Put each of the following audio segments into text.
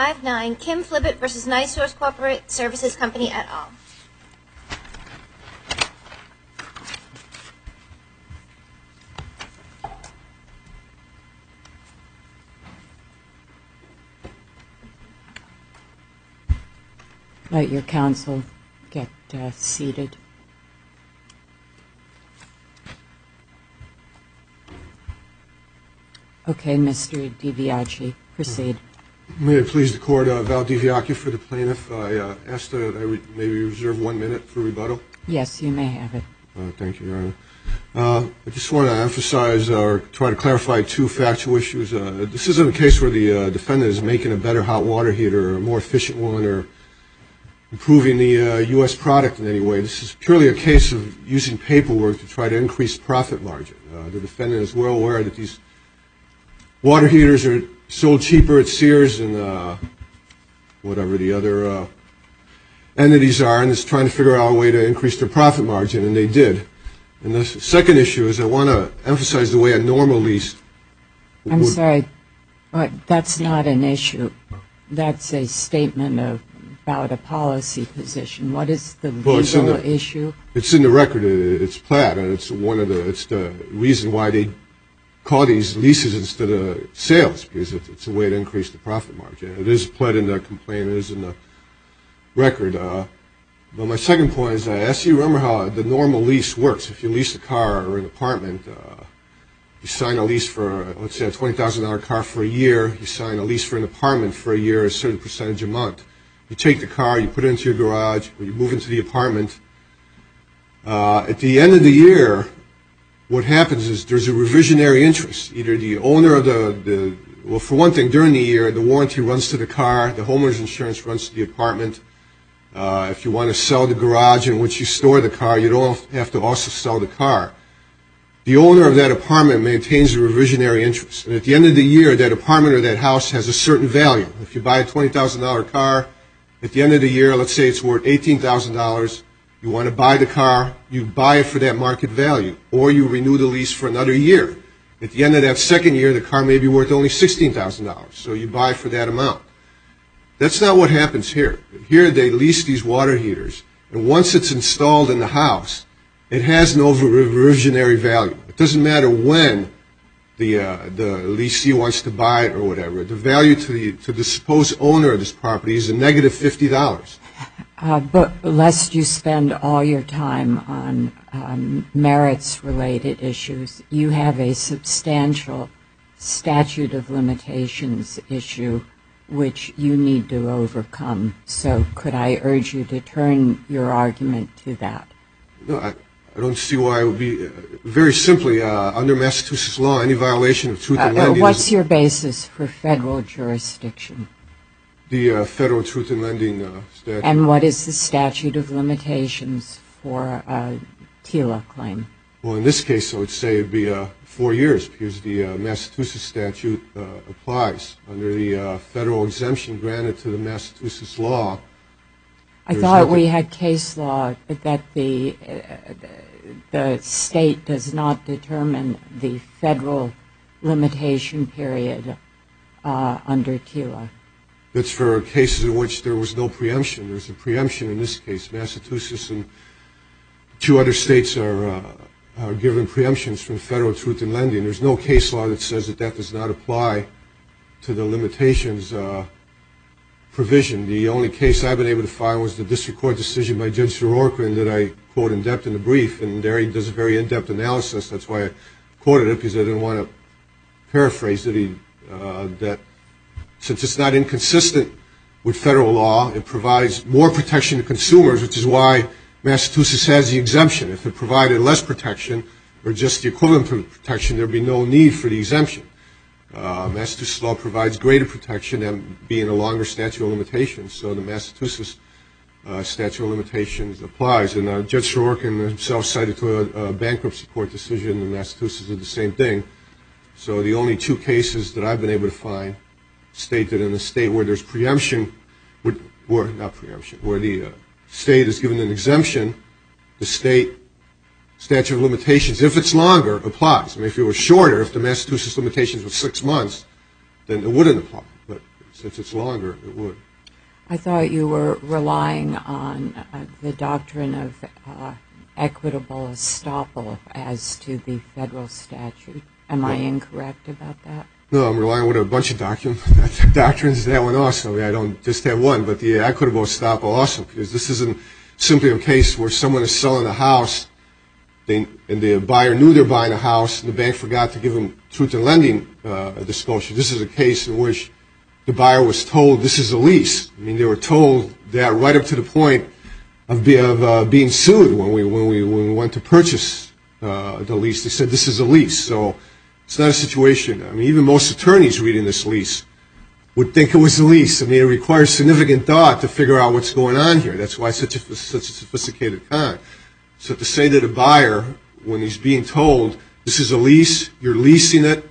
15-59, Kim Philibotte versus Nisource Corporate Services Company et al. Let your counsel get seated. Okay, Mr. DiViacchi, proceed. May it please the Court, Val DiViacchi for the plaintiff. I asked that I would maybe reserve 1 minute for rebuttal. Yes, you may have it. Thank you, Your Honor. I just want to emphasize or try to clarify two factual issues. This isn't a case where the defendant is making a better hot water heater or a more efficient one or improving the U.S. product in any way. This is purely a case of using paperwork to try to increase profit margin. The defendant is well aware that these water heaters are sold cheaper at Sears and whatever the other entities are, and is trying to figure out a way to increase their profit margin, and they did. And the second issue is I want to emphasize the way a normal lease I'm sorry, but that's not an issue. That's a statement about a policy position. What is the legal issue? It's in the record. It's Platt, and it's the reason why they call these leases instead of sales, because it's a way to increase the profit margin. It is pled in the complaint. It is in the record. But my second point is, as you remember how the normal lease works. If you lease a car or an apartment, you sign a lease for, let's say, a $20,000 car for a year. You sign a lease for an apartment for a year, a certain percentage a month. You take the car, you put it into your garage, or you move into the apartment. At the end of the year, what happens is there's a revisionary interest. Either the owner of well, for one thing, during the year, the warranty runs to the car, the homeowner's insurance runs to the apartment. If you want to sell the garage in which you store the car, you don't have to also sell the car. The owner of that apartment maintains a revisionary interest. And at the end of the year, that apartment or that house has a certain value. If you buy a $20,000 car, at the end of the year, let's say it's worth $18,000. You want to buy the car, you buy it for that market value, or you renew the lease for another year. At the end of that second year, the car may be worth only $16,000, so you buy for that amount. That's not what happens here. Here they lease these water heaters, and once it's installed in the house, it has no revisionary value. It doesn't matter when the leasee wants to buy it or whatever. The value to the supposed owner of this property is a negative $50. But lest you spend all your time on merits-related issues, you have a substantial statute of limitations issue which you need to overcome. So could I urge you to turn your argument to that? No, I don't see why it would be. Very simply, under Massachusetts law, any violation of truth in lending. What's your basis for federal jurisdiction? The federal truth in lending statute. And what is the statute of limitations for a TILA claim? Well, in this case, I would say it would be 4 years, because the Massachusetts statute applies under the federal exemption granted to the Massachusetts law. I thought we had case law that the state does not determine the federal limitation period under TILA. That's for cases in which there was no preemption. There's a preemption in this case. Massachusetts and 2 other states are given preemptions from federal truth in lending. There's no case law that says that does not apply to the limitations provision. The only case I've been able to find was the district court decision by Judge Sorokin that I quote in depth in the brief, and there he does a very in-depth analysis. That's why I quoted it, because I didn't want to paraphrase it. That since it's not inconsistent with federal law, it provides more protection to consumers, which is why Massachusetts has the exemption. If it provided less protection or just the equivalent of protection, there would be no need for the exemption. Massachusetts law provides greater protection than being a longer statute of limitations, so the Massachusetts statute of limitations applies. And Judge Sorokin himself cited to a bankruptcy court decision in Massachusetts did the same thing. So the only 2 cases that I've been able to find state that in a state where there's preemption, where the state is given an exemption, the state statute of limitations, if it's longer, applies. I mean, if it was shorter, if the Massachusetts limitations were 6 months, then it wouldn't apply. But Since it's longer, it would. I thought you were relying on the doctrine of equitable estoppel as to the federal statute. Am I incorrect about that? No, I'm relying on a bunch of doctrines. That one also. I mean, I don't just have one, but the equitable estoppel also, because this isn't simply a case where someone is selling a house and the buyer knew they're buying a house and the bank forgot to give them truth in lending disclosure. This is a case in which the buyer was told this is a lease. I mean, they were told that right up to the point of being sued when we went to purchase the lease. They said this is a lease. So it's not a situation. I mean, even most attorneys reading this lease would think it was a lease. I mean, it requires significant thought to figure out what's going on here. That's why it's such a sophisticated con. So to say that a buyer, when he's being told this is a lease, you're leasing it,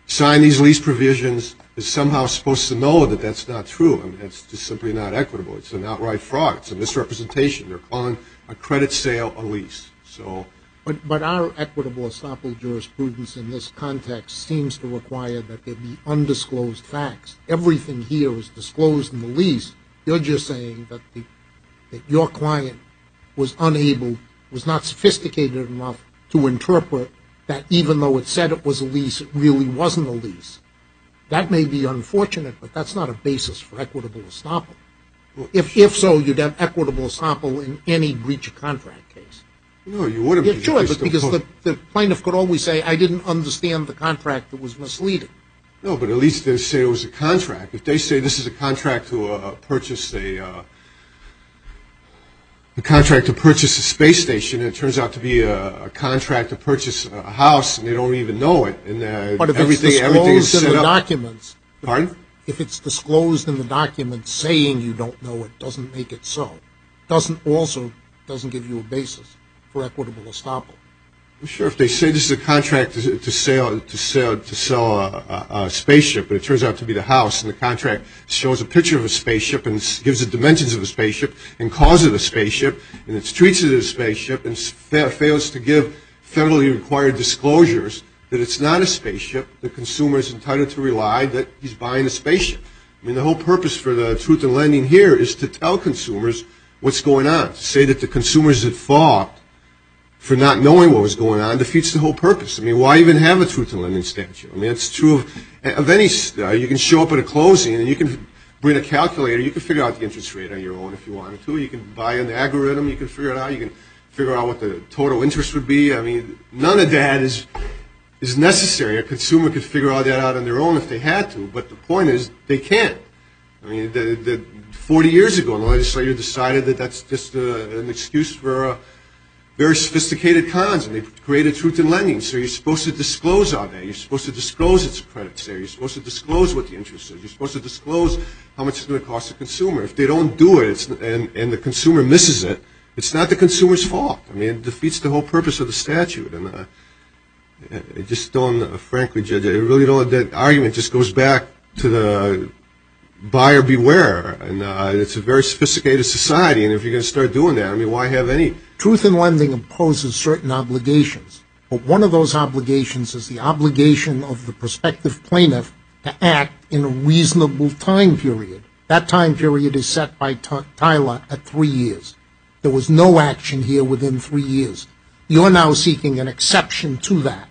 sign these lease provisions, is somehow supposed to know that that's not true. I mean, that's just simply not equitable. It's an outright fraud. It's a misrepresentation. They're calling a credit sale a lease. So, But our equitable estoppel jurisprudence in this context seems to require that there be undisclosed facts. Everything here is disclosed in the lease. You're just saying that your client was not sophisticated enough to interpret that even though it said it was a lease, it really wasn't a lease. That may be unfortunate, but that's not a basis for equitable estoppel. If so, you'd have equitable estoppel in any breach of contract case. no, you wouldn't. Yeah, sure, but because the plaintiff could always say, I didn't understand the contract that was misleading. No, but at least they say it was a contract. If they say this is a contract to purchase a space station, and it turns out to be a contract to purchase a house, and they don't even know it, and But if everything it's is disclosed set in the up. documents, Pardon? if it's disclosed in the documents saying you don't know it, doesn't make it so. Doesn't give you a basis for equitable estoppel. Sure, if they say this is a contract to sell a spaceship, but it turns out to be the house, and the contract shows a picture of a spaceship and gives the dimensions of a spaceship and calls it a spaceship, and it treats it as a spaceship and fails to give federally required disclosures that it's not a spaceship, the consumer is entitled to rely that he's buying a spaceship. I mean, the whole purpose for the truth in lending here is to tell consumers what's going on. To say that the consumer's at fault for not knowing what was going on defeats the whole purpose. I mean, why even have a truth in lending statute? I mean, it's true of any. You can show up at a closing and you can bring a calculator. You can figure out the interest rate on your own if you wanted to. You can buy an algorithm. You can figure it out. You can figure out what the total interest would be. I mean, none of that is necessary. A consumer could figure all that out on their own if they had to. But the point is, they can't. I mean, 40 years ago, the legislature decided that that's just an excuse for very sophisticated cons, and they created truth in lending. So you're supposed to disclose all that. You're supposed to disclose it's a credit sale. You're supposed to disclose what the interest is. You're supposed to disclose how much it's going to cost the consumer. If they don't do it, and the consumer misses it, it's not the consumer's fault. I mean, it defeats the whole purpose of the statute. And I just don't, frankly, Judge, I really don't. That argument just goes back to the buyer beware, and it's a very sophisticated society. And if you're going to start doing that, I mean, why have any? Truth in lending imposes certain obligations, but one of those obligations is the obligation of the prospective plaintiff to act in a reasonable time period. That time period is set by Tyler at 3 years. There was no action here within 3 years. You're now seeking an exception to that.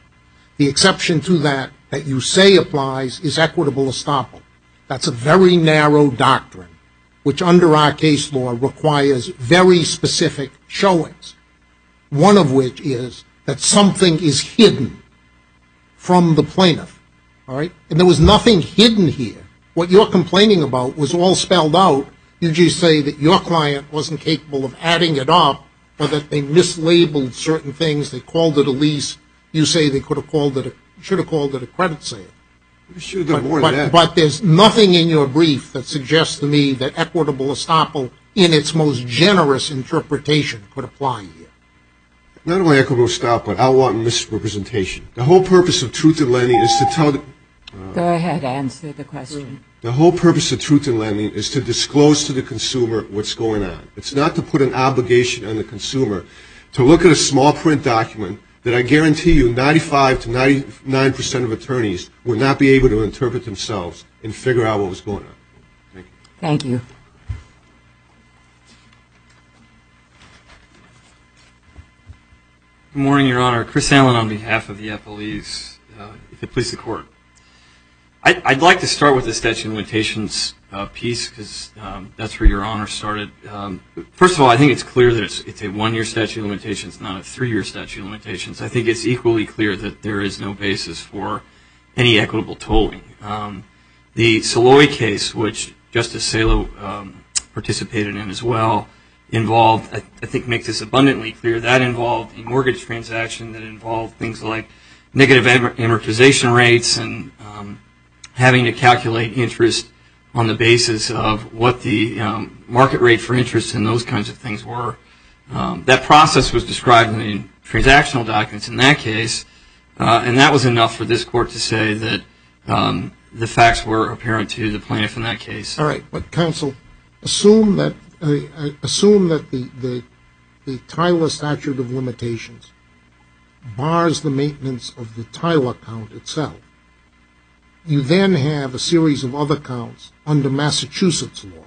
The exception to that you say applies is equitable estoppel. That's a very narrow doctrine, which under our case law requires very specific showings, one of which is that something is hidden from the plaintiff, all right? And there was nothing hidden here. What you're complaining about was all spelled out. You just say that your client wasn't capable of adding it up, or that they mislabeled certain things. They called it a lease. You say they should have called it a credit sale. We should have done more than that. But there's nothing in your brief that suggests to me that equitable estoppel, in its most generous interpretation, could apply here. Not only equitable estoppel, but outright misrepresentation. The whole purpose of truth in lending is to tell the... Go ahead, answer the question. The whole purpose of truth in lending is to disclose to the consumer what's going on. It's not to put an obligation on the consumer to look at a small print document that I guarantee you 95 to 99% of attorneys would not be able to interpret themselves and figure out what was going on. Thank you. Good morning, Your Honor. Chris Allen on behalf of the FLEs, if it please the Court. I'd like to start with the statute of limitations piece because that's where Your Honor started. First of all, I think it's clear that it's a one-year statute of limitations, not a three-year statute of limitations. I think it's equally clear that there is no basis for any equitable tolling. The Saloy case, which Justice Salo participated in as well, involved, I think makes this abundantly clear, that involved a mortgage transaction that involved things like negative amortization rates and having to calculate interest on the basis of what the market rate for interest and those kinds of things were. That process was described in the transactional documents in that case, and that was enough for this Court to say that the facts were apparent to the plaintiff in that case. All right, but counsel, assume that the Tyler statute of limitations bars the maintenance of the Tyler account itself. You then have a series of other counts under Massachusetts law.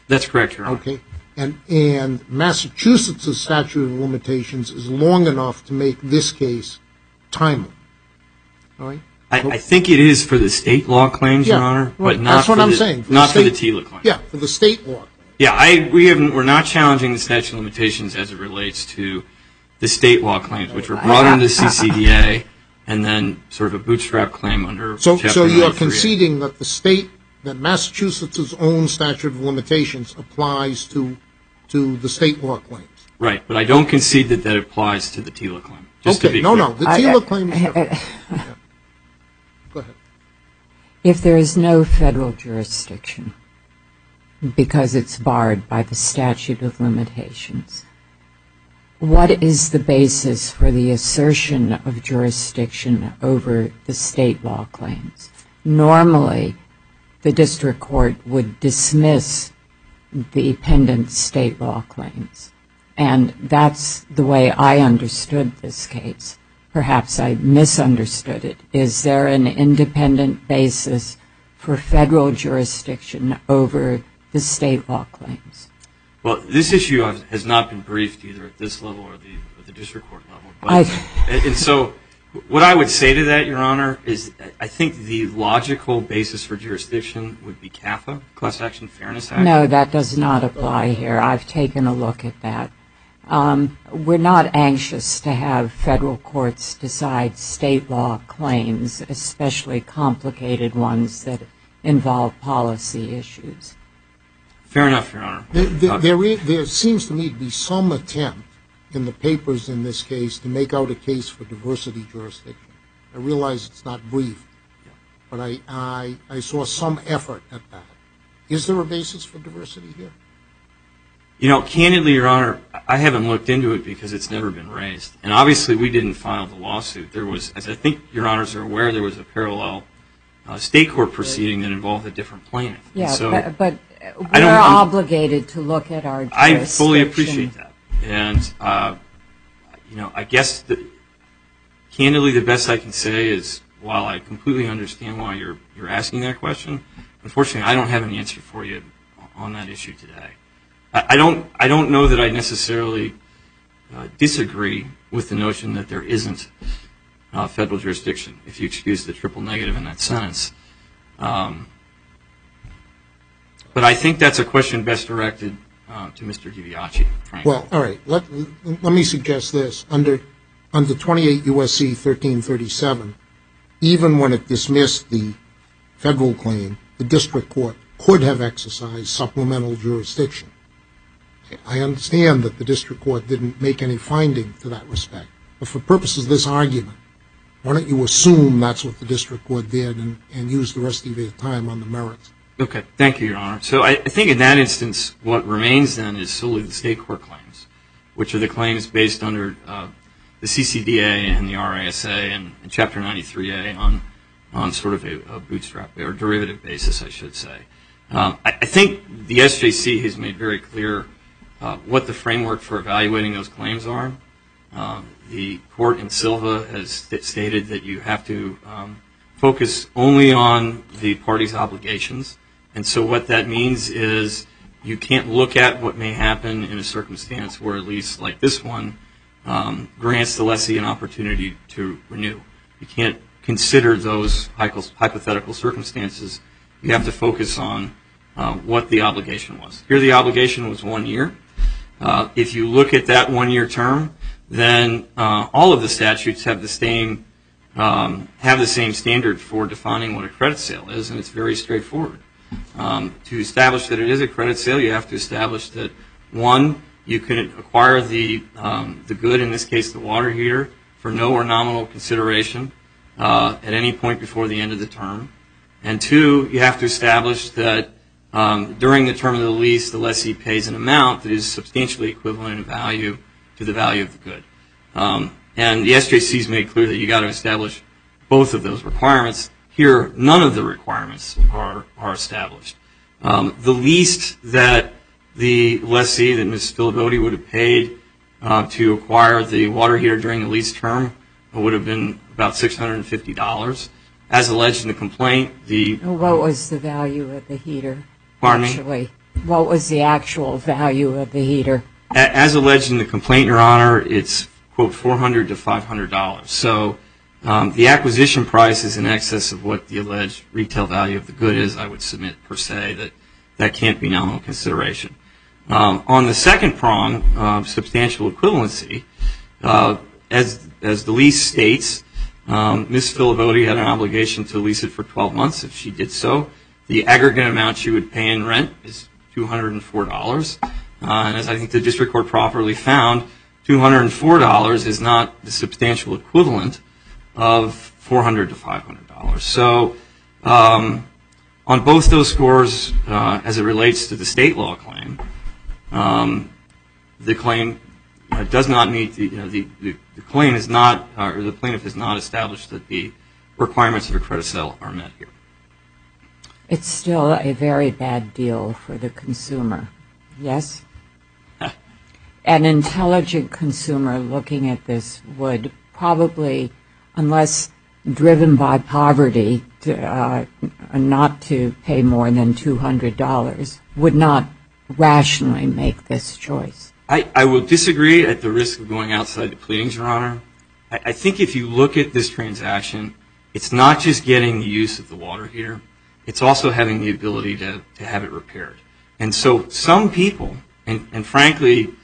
That's correct, Your Honor. Okay, and Massachusetts' statute of limitations is long enough to make this case timely. All right. I think it is for the state law claims, Your Honor, but not for the TILA claims. Yeah, for the state law. Yeah, we're not challenging the statute of limitations as it relates to the state law claims, which were brought under the CCDA, and then sort of a bootstrap claim under Chapter 93A. So you are conceding that that Massachusetts' own statute of limitations applies to the state law claims. Right, but I don't concede that applies to the TILA claim. Okay, no, the TILA claim is different. Yeah. Go ahead. If there is no federal jurisdiction, because it's barred by the statute of limitations, what is the basis for the assertion of jurisdiction over the state law claims? Normally, the district court would dismiss the pendent state law claims, and that's the way I understood this case. Perhaps I misunderstood it. Is there an independent basis for federal jurisdiction over the state law claims? Well, this issue has not been briefed either at this level or the district court level. And so what I would say to that, Your Honor, is I think the logical basis for jurisdiction would be CAFA, Class Action Fairness Act. No, that does not apply here. I've taken a look at that. We're not anxious to have federal courts decide state law claims, especially complicated ones that involve policy issues. Fair enough, Your Honor. There seems to me to be some attempt in the papers in this case to make out a case for diversity jurisdiction. I realize it's not brief, but I saw some effort at that. Is there a basis for diversity here? You know, candidly, Your Honor, I haven't looked into it because it's never been raised. And obviously we didn't file the lawsuit. There was, as I think Your Honors are aware, there was a parallel state court proceeding that involved a different plaintiff. Yeah, but we're obligated to look at our jurisdiction. I fully appreciate that. And, you know, I guess candidly the best I can say is while I completely understand why you're asking that question, unfortunately I don't have an answer for you on that issue today. I don't know that I necessarily disagree with the notion that there isn't federal jurisdiction, if you excuse the triple negative in that sentence. But I think that's a question best directed to Mr. DiBiase, frankly. Well, all right. Let me suggest this. Under 28 U.S.C. 1337, even when it dismissed the federal claim, the district court could have exercised supplemental jurisdiction. I understand that the district court didn't make any finding to that respect. But for purposes of this argument, why don't you assume that's what the district court did and use the rest of your time on the merits? Okay. Thank you, Your Honor. So I think in that instance what remains then is solely the state court claims, which are the claims based under the CCDA and the RISA and Chapter 93A on sort of a bootstrap or derivative basis, I should say. I think the SJC has made very clear what the framework for evaluating those claims are. The court in Silva has stated that you have to focus only on the party's obligations And so what that means is you can't look at what may happen in a circumstance where a lease like this one grants the lessee an opportunity to renew. You can't consider those hypothetical circumstances. You have to focus on what the obligation was. Here the obligation was 1 year. If you look at that 1 year term, then all of the statutes have the same standard for defining what a credit sale is, and it's very straightforward. To establish that it is a credit sale, you have to establish that, one, you can acquire the good, in this case the water heater, for no or nominal consideration at any point before the end of the term. And two, you have to establish that during the term of the lease, the lessee pays an amount that is substantially equivalent in value to the value of the good. And the SJC has made clear that you got to establish both of those requirements. Here, none of the requirements are established. The least that the lessee, that Ms. Philibotte would have paid to acquire the water heater during the lease term would have been about $650. As alleged in the complaint, what was the value of the heater? Pardon me? What was the actual value of the heater? As alleged in the complaint, Your Honor, it's, quote, $400 to $500. So the acquisition price is in excess of what the alleged retail value of the good is. I would submit, per se, that can't be nominal consideration. On the second prong, substantial equivalency, as the lease states, Ms. Philibotte had an obligation to lease it for 12 months. If she did so, the aggregate amount she would pay in rent is $204. And as I think the district court properly found, $204 is not the substantial equivalent of $400 to $500. So on both those scores, as it relates to the state law claim, the claim does not meet the claim is not, or the plaintiff has not established that the requirements of a credit sale are met here. It's still a very bad deal for the consumer, yes? An intelligent consumer looking at this would probably, unless driven by poverty, not to pay more than $200, would not rationally make this choice. I will disagree at the risk of going outside the pleadings, Your Honor. I think if you look at this transaction, it's not just getting the use of the water heater, it's also having the ability to have it repaired. And so some people, and frankly,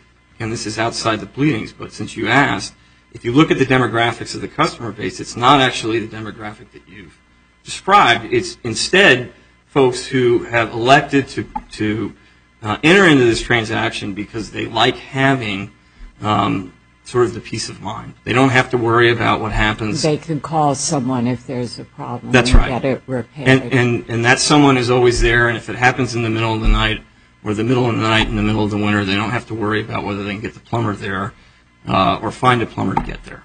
and this is outside the pleadings, but since you asked, if you look at the demographics of the customer base, it's not actually the demographic that you've described. It's instead folks who have elected to enter into this transaction because they like having sort of the peace of mind. They don't have to worry about what happens. They can call someone if there's a problem. That's right. And get it repaired. And that someone is always there, and if it happens in the middle of the night or the middle of the night in the middle of the winter, they don't have to worry about whether they can get the plumber there or find a plumber to get there.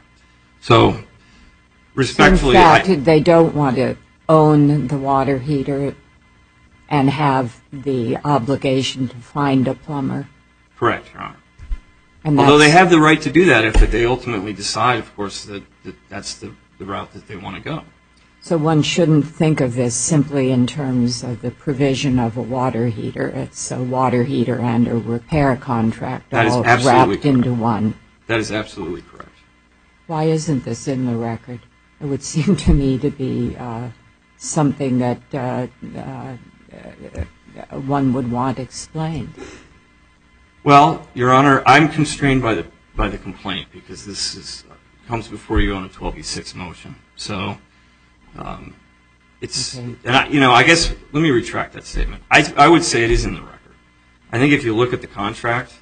So respectfully, in fact, they don't want to own the water heater and have the obligation to find a plumber. Correct, Your Honor. Although they have the right to do that if they ultimately decide, of course, that that's the route that they want to go. So one shouldn't think of this simply in terms of the provision of a water heater. It's a water heater and a repair contract all wrapped into one. That is absolutely correct. Why isn't this in the record? It would seem to me to be something that one would want explained. Well, Your Honor, I'm constrained by the complaint because this comes before you on a 12b6 motion. So it's, okay. And I guess let me retract that statement. I would say it is in the record. I think if you look at the contract,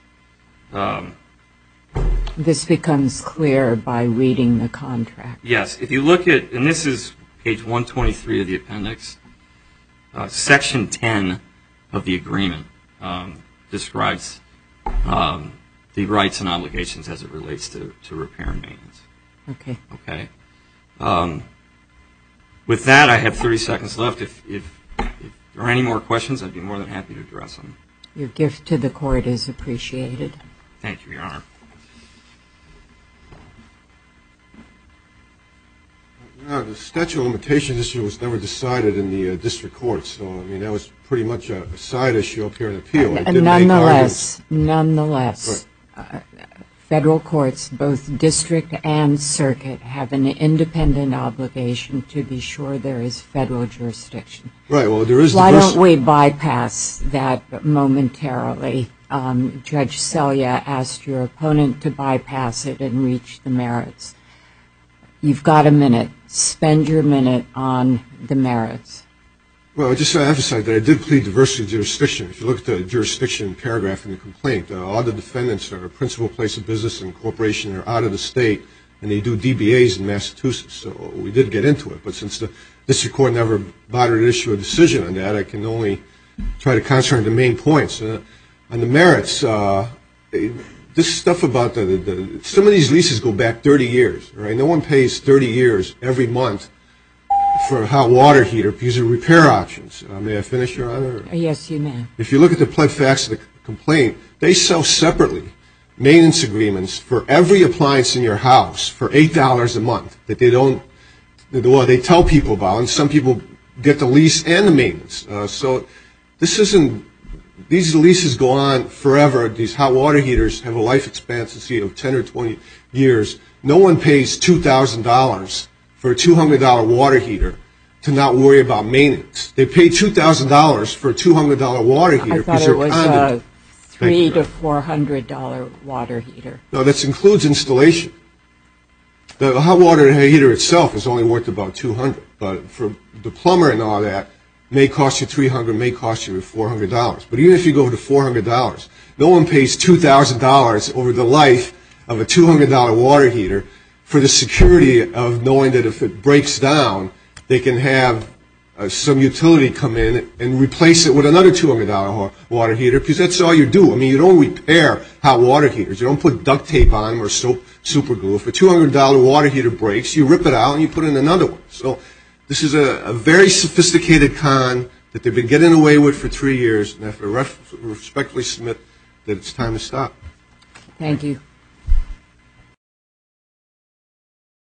this becomes clear by reading the contract. Yes, if you look at, and this is page 123 of the appendix, section 10 of the agreement describes the rights and obligations as it relates to repair and maintenance. Okay. Okay. With that, I have 30 seconds left. If there are any more questions, I'd be more than happy to address them. Your gift to the court is appreciated. Thank you, Your Honor. The statute of limitations issue was never decided in the district court, so I mean that was pretty much a side issue up here in appeal. Nonetheless, federal courts, both district and circuit, have an independent obligation to be sure there is federal jurisdiction. Right. Well, there is. Why don't we bypass that momentarily? Judge Selya asked your opponent to bypass it and reach the merits. You've got a minute. Spend your minute on the merits. Well, I just want to emphasize that I did plead diversity of jurisdiction. If you look at the jurisdiction paragraph in the complaint, all the defendants are a principal place of business and corporation are out of the state, and they do DBAs in Massachusetts. So we did get into it. But since the district court never bothered to issue a decision on that, I can only try to concentrate on the main points. On the merits, this stuff about some of these leases go back 30 years, right? No one pays 30 years every month for a hot water heater because of repair options. May I finish, Your Honor? Yes, you may. If you look at the pled facts of the complaint, they sell separately maintenance agreements for every appliance in your house for $8 a month that they don't, well, they tell people about, and some people get the lease and the maintenance. So this isn't, these leases go on forever. These hot water heaters have a life expectancy of 10 or 20 years. No one pays $2,000 for a $200 water heater to not worry about maintenance. They pay $2,000 for a $200 water heater. I thought it was a $300 to $400 water heater. No, that includes installation. The hot water heater itself is only worth about $200, but for the plumber and all that, may cost you $300, may cost you $400. But even if you go to $400, no one pays $2,000 over the life of a $200 water heater for the security of knowing that if it breaks down, they can have some utility come in and replace it with another $200 water heater, because that's all you do. I mean, you don't repair hot water heaters. You don't put duct tape on them or super glue. If a $200 water heater breaks, you rip it out and you put in another one. So this is a very sophisticated con that they've been getting away with for 3 years, and I have to respectfully submit that it's time to stop. Thank you.